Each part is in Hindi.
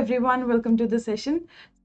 everyone, welcome to the session.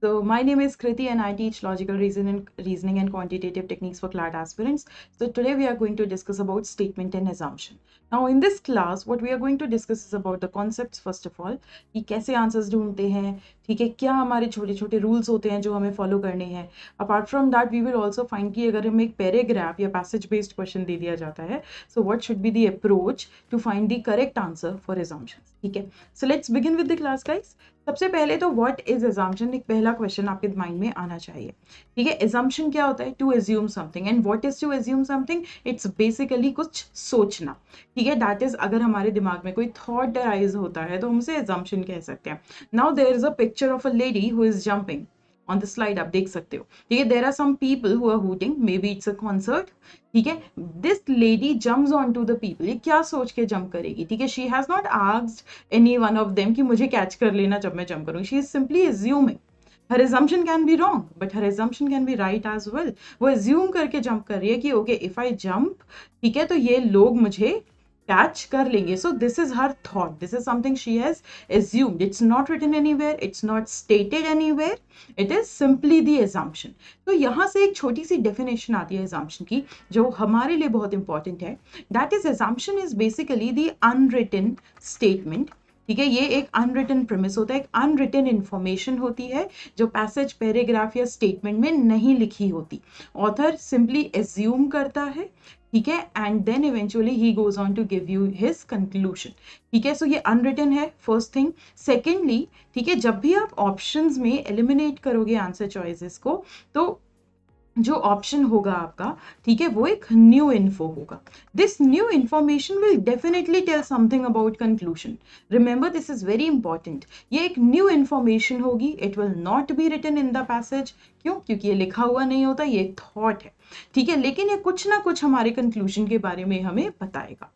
So my name is Kriti and I teach logical reasoning and quantitative techniques for CLAT aspirants. So today we are going to discuss about statement and assumption. Now in this class what we are going to discuss is about the concepts first of all, कि कैसे आंसर्स ढूंढते हैं, ठीक है, क्या हमारे छोटे छोटे रूल्स होते हैं जो हमें फॉलो करने हैं. Apart from that we will also find कि अगर हमें एक पैराग्राफ या पैसेज बेस्ड क्वेश्चन दे दिया जाता है, so what should be the approach to find the correct answer for assumptions. ठीक है, so let's begin with the class guys. सबसे पहले तो व्हाट इज assumption, एक पहला क्वेश्चन आपके माइंड में आना चाहिए. ठीक है, assumption क्या होता है? To assume something. And what is to assume something? It's basically कुछ सोचना. ठीक है, दैट इज अगर हमारे दिमाग में कोई थॉट अराइज होता है तो हम उसे assumption कह सकते हैं. Now there is a picture of a lady who is jumping on the slide, आप देख सकते हो. ठीक है, there are some people who are hooting, maybe it's a concert. ठीक है, this lady jumps on to the people. ये क्या सोच के जंप करेगी? ठीक है, she has not asked any one of them कि मुझे कैच कर लेना जब मैं जंप करूंगी. She is simply assuming. Her assumption can be wrong but her assumption can be right as well. वो assume करके जंप कर रही है कि ओके इफ आई जंप, ठीक है, तो ये लोग मुझे कैच कर लेंगे. सो this is her thought, this is something she has assumed. It's not written anywhere, it's not stated anywhere, it is simply the assumption. तो यहाँ से एक छोटी सी डेफिनेशन आती है assumption की जो हमारे लिए बहुत इंपॉर्टेंट है. That is assumption is basically the unwritten statement. ठीक है, ये एक अनरिटन प्रेमिस होता है, एक अनरिटन इंफॉर्मेशन होती है जो पैसेज, पैराग्राफ या स्टेटमेंट में नहीं लिखी होती. ऑथर सिंपली एज्यूम करता है, ठीक है, and then eventually he goes on to give you his conclusion. ठीक है, सो ये अनरिटन है, फर्स्ट थिंग. सेकेंडली, ठीक है, जब भी आप ऑप्शंस में एलिमिनेट करोगे आंसर चॉइसेस को, तो जो ऑप्शन होगा आपका, ठीक है, वो एक न्यू इन्फो होगा. This new information will definitely tell something about conclusion. Remember this is very important. ये एक न्यू इंफॉर्मेशन होगी, it will not be written in the passage. क्यों? क्योंकि ये लिखा हुआ नहीं होता, ये एक थॉट है. ठीक है, लेकिन ये कुछ ना कुछ हमारे कंक्लूजन के बारे में हमें बताएगा.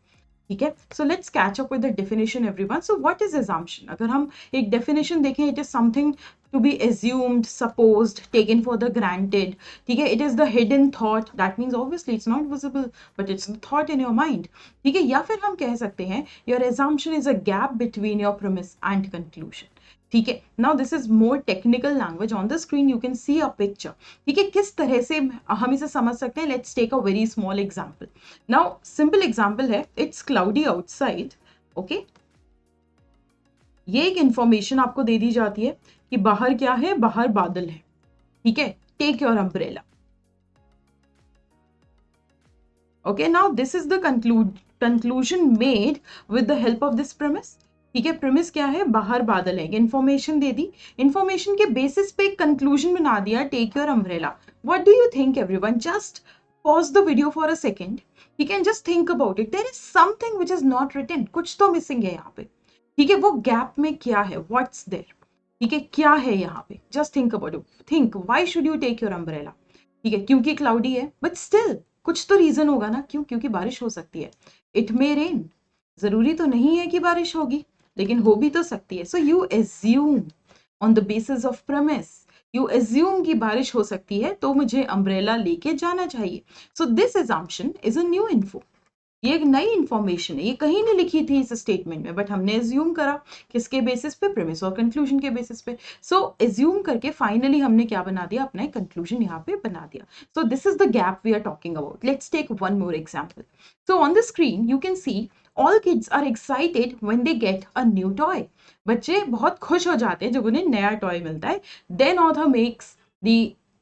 ठीक है, so let's catch up with the definition everyone. So what is assumption? अगर हम एक डेफिनेशन देखें, it is something to be assumed, supposed, taken for the granted. ठीक है, it is the hidden thought. That means obviously it's not visible, but it's the thought in your mind. ठीक है, या फिर हम कह सकते हैं your assumption is a gap between your premise and conclusion. ठीक है, now this is more technical language. On the screen you can see a picture. ठीक है, किस तरह से हम इसे समझ सकते हैं? Let's take a very small example. Now simple example है, it's cloudy outside. Okay, ये एक इंफॉर्मेशन आपको दे दी जाती है कि बाहर क्या है? बाहर बादल है. ठीक है, take your umbrella. Okay, now this is the conclusion made with the help of this premise. ठीक है, प्रेमिस क्या है? बाहर बादल है. इंफॉर्मेशन दे दी, इंफॉर्मेशन के बेसिस पे एक कंक्लूजन बना दिया, take your umbrella. What do you think everyone? Just pause the video for a second. ठीक है, just think about it. There is something which is not written. कुछ तो मिसिंग है यहाँ पे. ठीक है, वो गैप में क्या है? What's there? ठीक है, क्या है यहाँ पे? Just think about it. Think, why should you take your umbrella? ठीक है, क्योंकि क्लाउडी है, बट स्टिल कुछ तो रीजन होगा ना. क्यों? क्योंकि बारिश हो सकती है. It may rain. जरूरी तो नहीं है कि बारिश होगी, लेकिन हो भी तो सकती है. So you assume on the basis of premise. You assume कि बारिश हो सकती है, तो मुझे अम्ब्रेला लेके जाना चाहिए. So this assumption is a new info. ये एक नई इंफॉर्मेशन है, ये कहीं नहीं लिखी थी इस स्टेटमेंट में, बट हमने एज्यूम करा. किसके बेसिस पे? प्रेमिस और कंक्लूजन के बेसिस पे. सो एज्यूम करके फाइनली हमने क्या बना दिया? अपना कंक्लूजन यहाँ पे बना दिया. So this is the gap we are talking about. Let's take one more example. So on the screen you can see all kids are excited when they get a new toy. बच्चे बहुत खुश हो जाते हैं जब उन्हें नया टॉय मिलता है. Then author makes the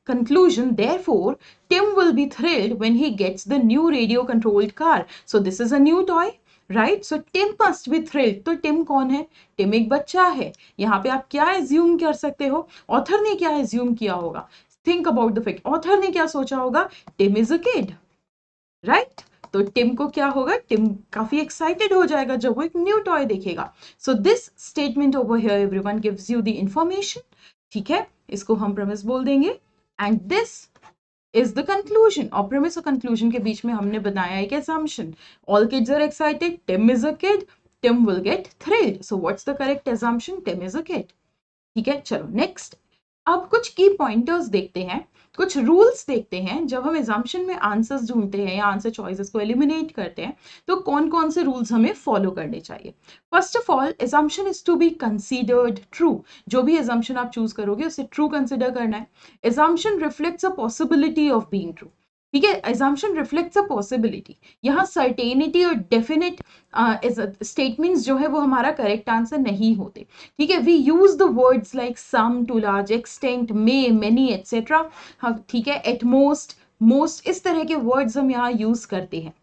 conclusion, therefore Tim will be thrilled when he gets the new radio controlled car. So this is a new toy, right? So Tim must be thrilled. तो Tim कौन है? Tim एक बच्चा है. यहाँ पे आप क्या assume कर सकते हो? ऑथर ने क्या assume किया होगा? Think about the fact. Author ने क्या सोचा होगा? Tim is a kid, right? तो टिम को क्या होगा? टिम काफी एक्साइटेड हो जाएगा जब वो एक न्यू टॉय देखेगा. So this statement over here everyone gives you the information. ठीक है, इसको हम प्रेमिस बोल देंगे, and this is the conclusion. और प्रेमिस और कंक्लूजन के बीच में हमने बनाया एक assumption. All kids are excited, Tim is a kid, Tim will get thrilled. So what's the correct assumption? Tim is a kid. ठीक है, चलो नेक्स्ट. अब कुछ की पॉइंटर्स देखते हैं, कुछ रूल्स देखते हैं। जब हम एजम्पशन में आंसर्स ढूंढते हैं या आंसर चॉइसेस को एलिमिनेट करते हैं तो कौन कौन से रूल्स हमें फॉलो करने चाहिए। First of all, assumption is to be considered true. जो भी एजम्पशन आप चूज करोगे उसे ट्रू कंसिडर करना है। Assumption reflects a possibility of being true. ठीक है, एजम्पशन रिफ्लेक्ट्स अ पॉसिबिलिटी। यहाँ सर्टेनिटी और डेफिनेट स्टेटमेंट्स जो है वो हमारा करेक्ट आंसर नहीं होते। ठीक है, we use the words like some, to large extent, may, many etcetera. हाँ ठीक है, एट मोस्ट, मोस्ट, इस तरह के वर्ड्स हम यहाँ यूज करते हैं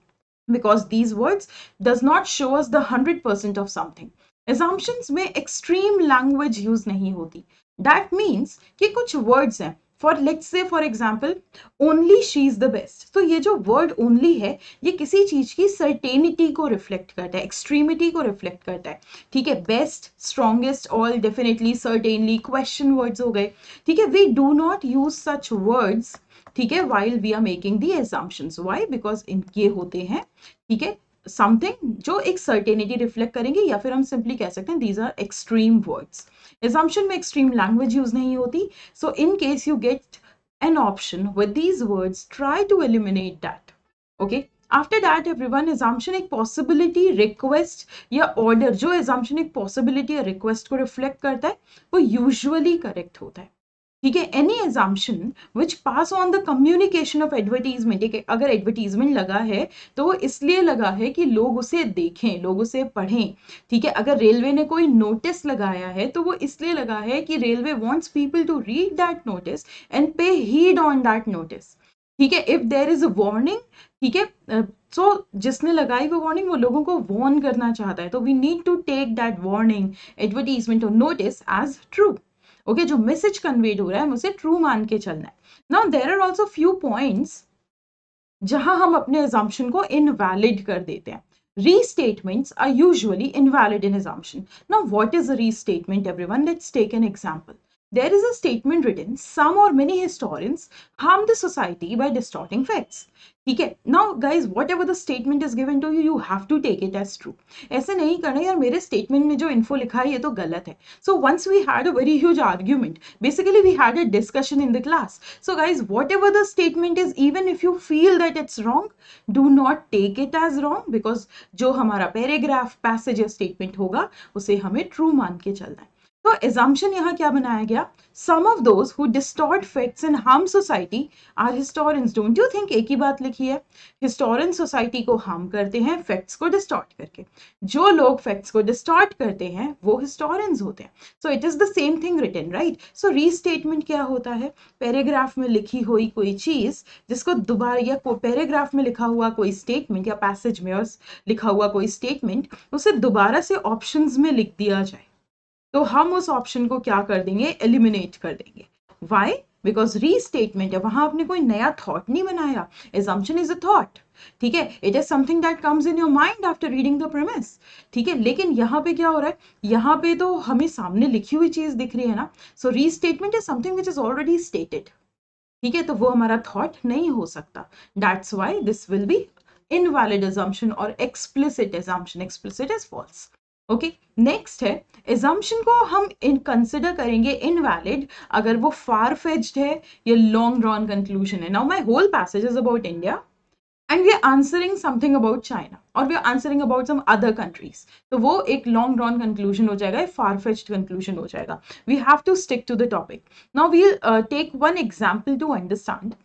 because these words does not show us the 100% of something. Assumptions में extreme language use नहीं होती. That means कि कुछ words हैं, for let's say for example only she is the best. तो ये जो word only है ये किसी चीज की certainty को reflect करता है, extremity को reflect करता है। ठीक है, best, strongest, all, definitely, certainly, question words हो गए। ठीक है, we do not use such words, ठीक है, while we are making the assumptions. Why? Because इनके होते हैं, ठीक है, समथिंग जो एक सर्टेनिटी रिफ्लेक्ट करेंगे, या फिर हम सिंपली कह सकते हैं these are extreme words. Assumption में एक्सट्रीम लैंग्वेज यूज नहीं होती। So in case you get an option with these words, try to eliminate that. Okay, after that everyone, assumption एक possibility, request या order, जो assumption एक possibility या request को reflect करता है वो usually correct होता है। ठीक है, any assumption which pass on the communication of advertisement. ठीक है, अगर एडवर्टीजमेंट लगा है तो वो इसलिए लगा है कि लोग उसे देखें, लोग उसे पढ़ें। ठीक है, अगर रेलवे ने कोई नोटिस लगाया है तो वो इसलिए लगा है कि railway wants people to read that notice and pay heed on that notice. ठीक है, if there is a warning, ठीक है, सो जिसने लगाई वो वार्निंग वो लोगों को वार्न करना चाहता है, तो we need to take that warning, advertisement और नोटिस एज ट्रू। ओके, जो मैसेज कन्वेड हो रहा है उसे ट्रू मान के चलना है। Now there are also few points जहां हम अपने assumption को इनवैलिड कर देते हैं। Restatements are usually invalid in assumption. Now, what is a restatement, everyone? Let's take an example. There is a statement written, some or many historians harm the society by distorting facts. ठीक है, now guys, whatever the statement is given to you, you have to take it as true. ऐसे नहीं करना यार, मेरे statement में जो info लिखा है ये तो गलत है। So once we had a very huge argument, basically we had a discussion in the class. So guys, whatever the statement is, even if you feel that it's wrong, do not take it as wrong, because जो हमारा paragraph, passage या statement होगा उसे हमें true मान के चलना है। तो assumption यहाँ क्या बनाया गया? Some of those who distort facts and harm society are historians. Don't you think एक ही बात लिखी है? Historian society को harm करते हैं facts को distort करके। जो लोग facts को distort करते हैं वो historians होते हैं। So it is the same thing written, right? So restatement क्या होता है? पैराग्राफ में लिखी हुई कोई चीज जिसको दोबारा, या पैराग्राफ में लिखा हुआ कोई स्टेटमेंट या पैसेज में लिखा हुआ कोई स्टेटमेंट उसे दोबारा से ऑप्शंस में लिख दिया जाए, तो हम उस ऑप्शन को क्या कर देंगे? एलिमिनेट कर देंगे। वाई? बिकॉज रीस्टेटमेंट है, वहां आपने कोई नया थॉट नहीं बनाया। एजम्पशन इज अ थॉट, ठीक है, it is something that comes in your mind after reading the premise. ठीक है, लेकिन यहाँ पे क्या हो रहा है? यहाँ पे तो हमें सामने लिखी हुई चीज दिख रही है ना। So restatement is something which is already stated. ठीक है, तो वो हमारा थॉट नहीं हो सकता। That's why this will be invalid assumption और explicit assumption. Explicit is false. Okay, next है, assumption को हम कंसिडर करेंगे इनवैलिड अगर वो फार फेच्ड है या लॉन्ग ड्रॉन कंक्लूजन है। Now my whole passage is about India and we are answering something about China or we are answering about some other countries, तो वो एक long drawn conclusion हो जाएगा, far fetched conclusion हो जाएगा। We have to stick to the topic. Now we'll take one example to understand.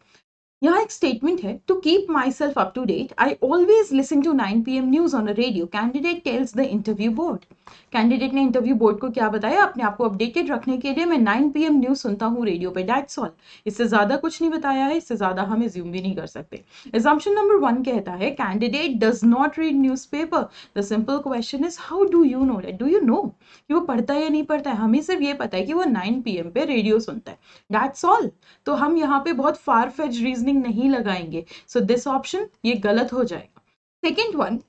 यहाँ एक स्टेटमेंट है, to keep myself up to date I always listen to 9 PM news on a radio, candidate tells the interview board. Candidate ने इंटरव्यू बोर्ड को क्या बताया? अपने आप को अपडेटेड रखने के लिए मैं 9 PM न्यूज सुनता हूँ रेडियो पे, दैट्स ऑल। इससे ज्यादा कुछ नहीं बताया है, इससे ज्यादा हम एज्यूम भी नहीं कर सकते। एजम्पशन नंबर 1 कहता है candidate does not read news paper. The simple question is how do you know that? Do you know कि वो पढ़ता है या नहीं पढ़ता है? हमें सिर्फ ये पता है कि वो 9 PM पे रेडियो सुनता है, दैट्स ऑल। तो हम यहाँ पे बहुत फार फेच रीजनिंग नहीं लगाएंगे। सो दिस ऑप्शन ये गलत हो जाएगा। Second one,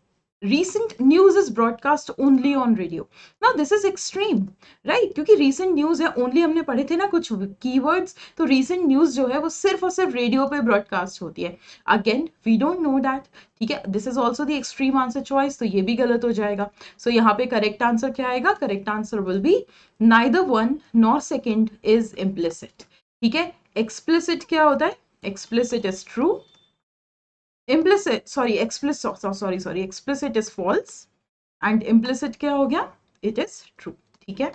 recent news is broadcast only on radio. Now this is extreme, right? क्योंकि recent news है, only हमने पढ़े थे ना कुछ keywords, तो recent news जो है वो सिर्फ और सिर्फ रेडियो पे ब्रॉडकास्ट होती है. Again we don't know that. ठीक है, this is also the extreme answer choice, तो ये भी गलत हो जाएगा. So यहाँ पे correct answer क्या आएगा? Correct answer will be neither one nor second is implicit. ठीक है, explicit क्या होता है? Explicit is true. Explicit is false and implicit क्या हो गया? It is true. ठीक है,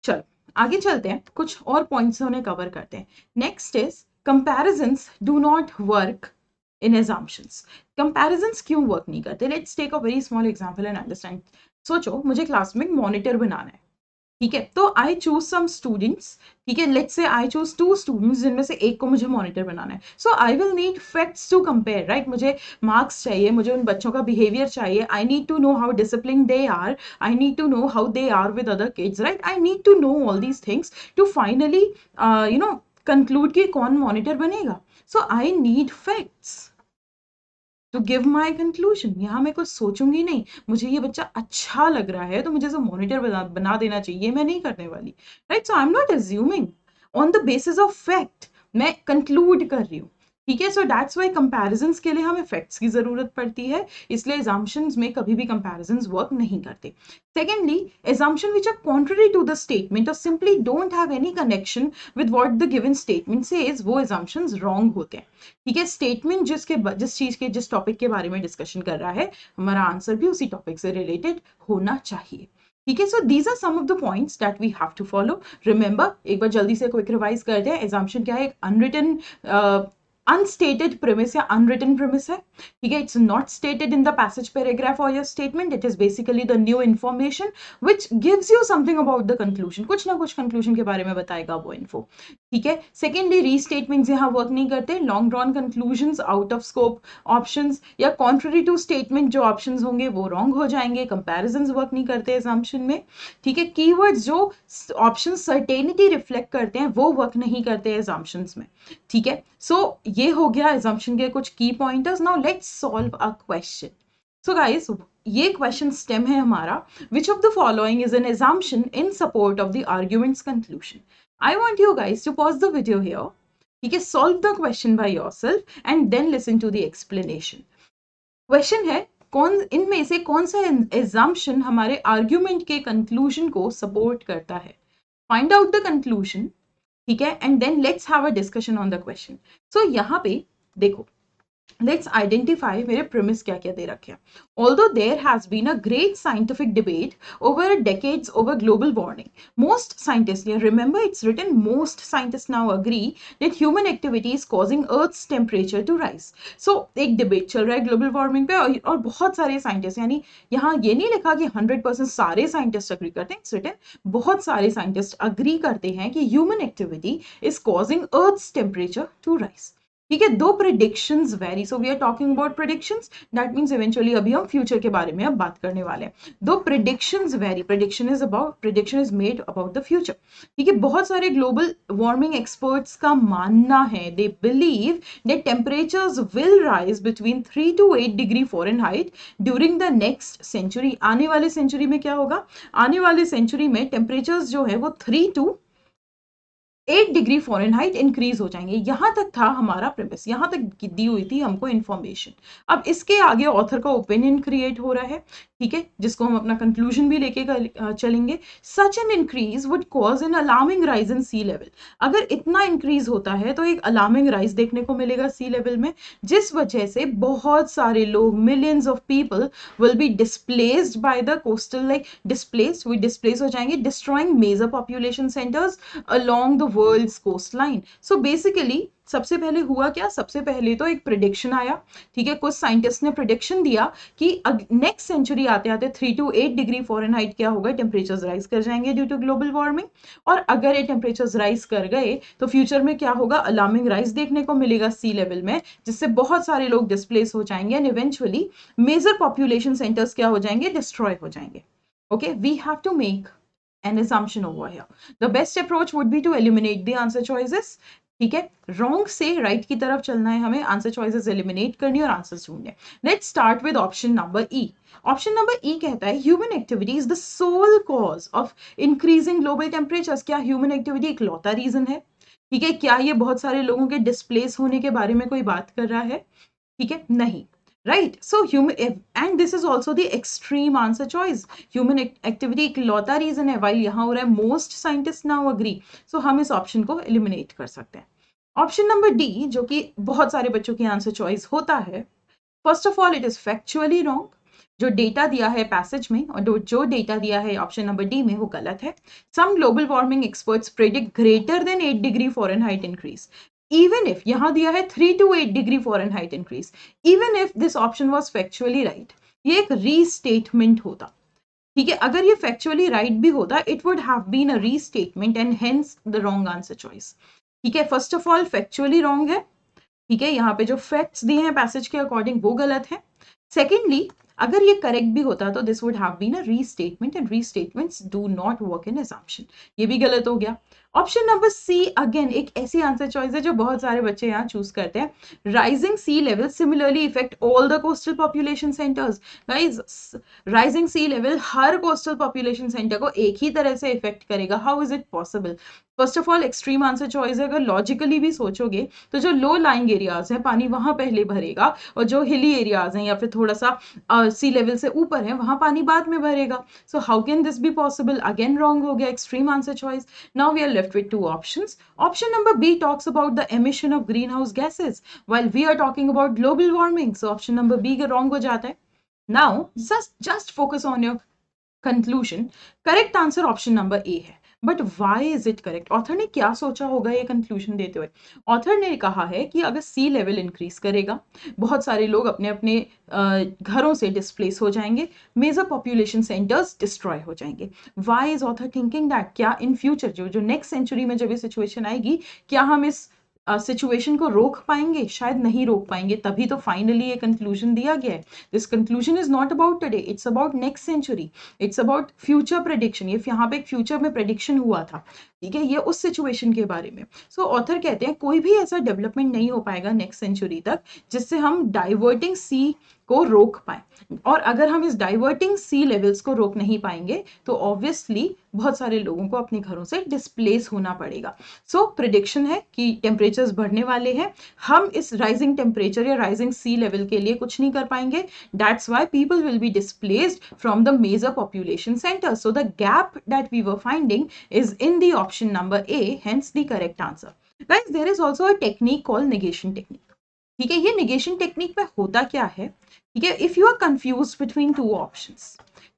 चलो आगे चलते हैं, कुछ और पॉइंट्स उन्हें कवर करते हैं. Next is comparisons do not work in assumptions. comparisons क्यों वर्क नहीं करते? Let's take a very small example and understand. सोचो मुझे क्लास में मॉनिटर बनाना है, ठीक है, तो आई चूज सम स्टूडेंट्स. ठीक है, let's say I choose 2 students जिनमें से एक को मुझे मॉनिटर बनाना है. So I will need facts to compare, right? मुझे मार्क्स चाहिए, मुझे उन बच्चों का बिहेवियर चाहिए. I need to know how discipline they are, I need to know how they are with other kids, right? I need to know all these things to finally conclude कि कौन मॉनिटर बनेगा. So I need facts to give my conclusion. यहाँ मैं कुछ सोचूंगी नहीं, मुझे ये बच्चा अच्छा लग रहा है तो मुझे इसे मॉनिटर बना देना चाहिए, मैं नहीं करने वाली, right? So I am not assuming on the basis of fact, मैं कंक्लूड कर रही हूँ. ठीक है, सो दैट्स वाई कंपैरिजंस के लिए हमें फैक्ट्स की जरूरत पड़ती है, इसलिए assumptions में कभी भी कंपैरिजंस वर्क नहीं करते. Secondly, assumption which are contrary to the statement or simply don't have any connection with what the given statement says, वो assumptions wrong होते हैं. ठीक है, स्टेटमेंट जिस चीज के जिस टॉपिक के बारे में डिस्कशन कर रहा है, हमारा आंसर भी उसी टॉपिक से रिलेटेड होना चाहिए. ठीक है, so these are some of the points that we have to follow. Remember, एक बार जल्दी से क्विक रिवाइज करते हैं. एजम्पशन क्या है? एक अनरिटन unstated premise या unwritten premise है. ठीक है, it's not stated in the passage, paragraph or your statement. It is basically the new information which gives you something about the conclusion. कुछ ना कुछ conclusion के बारे में बताएगा वो info. ठीक है, secondly, restatements यहाँ work नहीं करते. long drawn conclusions, out of scope options या contrary to statement जो options होंगे वो wrong हो जाएंगे. comparisons work नहीं करते assumption में. ठीक है, keywords जो options certainty reflect करते हैं वो work नहीं करते assumptions में. ठीक है, so ये हो गया assumption के कुछ key pointers. Now let's solve a question. So guys, ये question stem है हमारा. Which of the following is an assumption in support of the argument's conclusion? I want you guys to pause the video here. ठीक है, solve the question by yourself and then listen to the explanation. Question है, कौन इनमें से कौन सा assumption हमारे argument के conclusion को support करता है? Find out the conclusion. ठीक है, and then let's have a discussion on the question. So यहाँ पे देखो, let's identify मेरे premise क्या क्या दे रखे हैं. Although there has been a great scientific debate over decades over global warming, most scientists, remember it's written, most scientists now agree that human activity is causing Earth's temperature to rise. So एक debate चल रहा है global warming पे, और बहुत सारे scientists, यानी यहाँ ये नहीं लिखा कि 100% सारे scientists agree करते हैं, it's written बहुत सारे scientists agree करते हैं कि human activity is causing Earth's temperature to rise. ठीक है, do predictions vary. So we are talking about predictions, that means eventually अभी हम फ्यूचर के बारे में अब बात करने वाले हैं. दो predictions very. Prediction is made about the future. ठीक है, बहुत सारे ग्लोबल वार्मिंग एक्सपर्ट्स का मानना है, they believe that temperatures will rise between 3 to 8 degree Fahrenheit during the next century. आने वाले सेंचुरी में क्या होगा? आने वाले सेंचुरी में टेम्परेचर्स जो है वो 3 to 8 डिग्री फ़ारेनहाइट इंक्रीज हो जाएंगे. यहां तक था हमारा प्रीमिस, यहां तक दी हुई थी हमको इंफॉर्मेशन. अब इसके आगे ऑथर का ओपिनियन क्रिएट हो रहा है, ठीक है, जिसको हम अपना कंक्लूजन भी लेके चलेंगे. Such an increase would cause an alarming rise in sea level. अगर इतना इंक्रीज होता है तो एक अलार्मिंग राइज देखने को मिलेगा सी लेवल में, जिस वजह से बहुत सारे लोग, millions of people will be displaced by the coastal, like displace हो जाएंगे, destroying major population centres along the world's coastline. So basically सबसे पहले हुआ क्या? सबसे पहले तो एक प्रिडिक्शन आया. ठीक है, कुछ साइंटिस्ट ने प्रिडिक्शन दिया कि नेक्स्ट सेंचुरी आते आते 3 to 8 डिग्री फ़ारेनहाइट क्या होगा? टेम्परेचर्स राइज कर जाएंगे ड्यू टू ग्लोबल वार्मिंग. और अगर ये टेम्परेचर्स राइज कर गए तो फ्यूचर में क्या होगा? अलार्मिंग राइज देखने को मिलेगा सी लेवल में, जिससे बहुत सारे लोग डिस्प्लेस हो जाएंगे and eventually major population centres क्या हो जाएंगे? डिस्ट्रॉय हो जाएंगे. Okay, we have to make an assumption over here. The best approach would be to eliminate the answer choices. ठीक है, रॉन्ग से राइट की तरफ चलना है हमें, आंसर चॉइसेस एलिमिनेट करनी और आंसर ढूंढने। Let's start with option number E. Option number E कहता है human activity is the sole cause of increasing global temperatures. क्या ह्यूमन एक्टिविटी इकलौता रीजन है? ठीक है, क्या ये बहुत सारे लोगों के डिस्प्लेस होने के बारे में कोई बात कर रहा है? ठीक है, नहीं, right. So human, and this is also the extreme answer choice, human activity इकलौता रीजन है, वाइल यहां हो रहा है मोस्ट साइंटिस्ट नाउ अग्री। सो हम इस ऑप्शन को एलिमिनेट कर सकते हैं। ऑप्शन नंबर डी, जो कि बहुत सारे बच्चों की आंसर चॉइस होता है, first of all it is factually wrong. जो डेटा दिया है पैसेज में और जो डेटा दिया है ऑप्शन नंबर डी में वो गलत है। Some global warming experts predict greater than 8 degree Fahrenheit increase. Even if यहां दिया है 3 to 8 degree Fahrenheit increase, even if this option was factually right, ये एक रीस्टेटमेंट होता। ठीक है, अगर ये फैक्चुअली राइट भी होता, it would have been a restatement and hence the wrong answer choice. ठीक है, first of all factually wrong है। ठीक है, यहाँ पे जो फैक्ट्स दिए हैं पैसेज के अकॉर्डिंग वो गलत है। सेकेंडली, अगर ये करेक्ट भी होता तो this would have been a restatement and restatements do not work in assumption. ये भी गलत हो गया। ऑप्शन नंबर सी अगेन एक ऐसी आंसर चॉइस है जो बहुत सारे बच्चे यहाँ चूज करते हैं। Rising sea level similarly effect all the coastal population centres. Guys, rising sea level her coastal population centre को एक ही तरह से इफेक्ट करेगा? How is it possible? First of all extreme answer choice है। अगर लॉजिकली भी सोचोगे तो जो लो लाइंग एरियाज है पानी वहां पहले भरेगा, और जो हिली एरियाज हैं या फिर थोड़ा सा सी लेवल से ऊपर है वहां पानी बाद में भरेगा। So how can this be possible? Again wrong हो गया, extreme answer choice. Now we are left with two options. Option number B talks about the emission of greenhouse gases while we are talking about global warming. So option number B wrong हो जाता है। Now just focus on your conclusion. Correct answer option number A है, but why is it correct? Author ने क्या सोचा होगा ये कंक्लूजन देते हुए? ऑथर ने कहा है कि अगर सी लेवल इंक्रीज करेगा, बहुत सारे लोग अपने अपने घरों से डिस्प्लेस हो जाएंगे, मेजर पॉपुलेशन सेंटर्स डिस्ट्रॉय हो जाएंगे। Why is author thinking that? क्या इन फ्यूचर जो नेक्स्ट सेंचुरी में जब ये सिचुएशन आएगी, क्या हम इस सिचुएशन को रोक पाएंगे? शायद नहीं रोक पाएंगे, तभी तो फाइनली ये कंक्लूजन दिया गया है। This conclusion is not about today, it's about next century, it's about future prediction. ये यहाँ पे एक फ्यूचर में प्रेडिक्शन हुआ था, ठीक है, ये उस सिचुएशन के बारे में। सो ऑथर कहते हैं कोई भी ऐसा डेवलपमेंट नहीं हो पाएगा नेक्स्ट सेंचुरी तक जिससे हम डाइवर्टिंग सी को रोक पाए। और अगर हम इस डाइवर्टिंग सी लेवल्स को रोक नहीं पाएंगे तो ऑब्वियसली बहुत सारे लोगों को अपने घरों से डिस्प्लेस होना पड़ेगा। सो प्रेडिक्शन है कि टेम्परेचर्स बढ़ने वाले हैं, हम इस राइजिंग टेम्परेचर या राइजिंग सी लेवल के लिए कुछ नहीं कर पाएंगे। That's why people will be displaced from the major population centres. So the gap that we were finding is in the option number A, hence the correct answer. Guys, there is also a technique called negation technique. ठीक है, ये negation technique में होता क्या है? ठीक है, if you are confused between two options,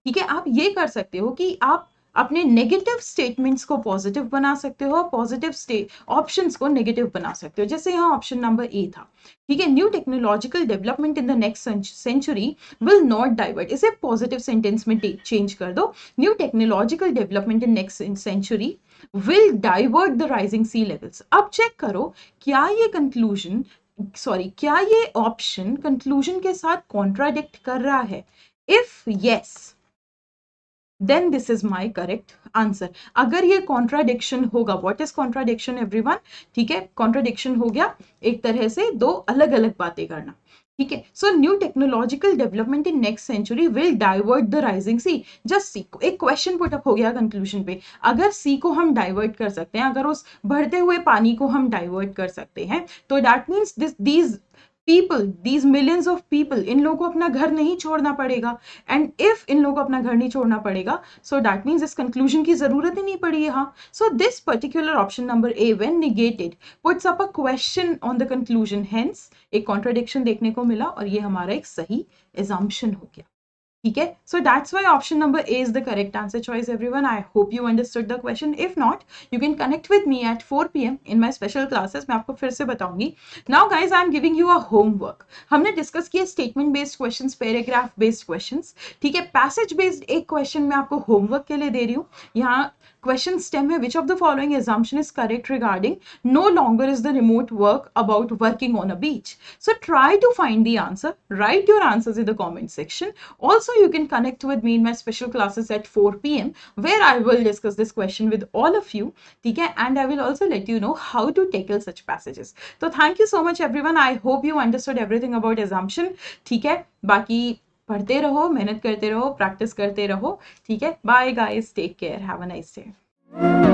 ठीक है, आप ये कर सकते हो कि आप अपने नेगेटिव स्टेटमेंट्स को पॉजिटिव बना सकते हो, पॉजिटिव ऑप्शंस को नेगेटिव बना सकते हो। जैसे यहाँ ऑप्शन नंबर ए था, ठीक है, new technological development in the next century will not divert, इसे पॉजिटिव सेंटेंस में चेंज कर दो, new technological development in next century will divert the rising sea levels. अब चेक करो क्या ये कंक्लूजन, सॉरी, क्या ये ऑप्शन कंक्लूजन के साथ कॉन्ट्राडिक्ट कर रहा है? If yes, then this is my correct answer. अगर ये कॉन्ट्राडिक्शन होगा, व्हाट इज कॉन्ट्राडिक्शन एवरीवन? ठीक है, कॉन्ट्राडिक्शन हो गया एक तरह से दो अलग अलग बातें करना। ठीक है, so new technological development in next century will divert the rising sea. Just see, एक क्वेश्चन पुटअप हो गया कंक्लूजन पे। अगर सी को हम डाइवर्ट कर सकते हैं, अगर उस बढ़ते हुए पानी को हम डाइवर्ट कर सकते हैं, तो that means these people, these millions of people, इन लोगों को अपना घर नहीं छोड़ना पड़ेगा। एंड इफ इन लोगों को अपना घर नहीं छोड़ना पड़ेगा, सो दैट मीन्स इस कंक्लूजन की जरूरत ही नहीं पड़ी यहाँ। So this particular option number A when negated puts up a question on the conclusion, hence एक कॉन्ट्राडिक्शन देखने को मिला और ये हमारा एक सही assumption हो गया। ठीक है, so that's why option number A is the correct answer choice everyone. I hope you understood the question. If not, you can connect with me at 4 PM in my special classes. मैं आपको फिर से बताऊंगी। Now guys, I am giving you a homework. हमने डिस्कस किया statement based questions, paragraph based questions, ठीक है, पैसेज बेस्ड एक क्वेश्चन मैं आपको होमवर्क के लिए दे रही हूँ। यहाँ क्वेश्चन स्टेम है, which of the following assumption is correct regarding no longer is the remote work about working on a beach? So try to find the answer, write your answers in the comment section. Also also you can connect with me in my special classes at 4 p.m. where I will discuss this question with all of you. Okay, and I will also let you know how to tackle such passages. So thank you so much everyone. I hope you understood everything about assumption. ठीक है, बाकी पढ़ते रहो, मेहनत करते रहो, प्रैक्टिस करते रहो. ठीक है, bye guys, take care, have a nice day.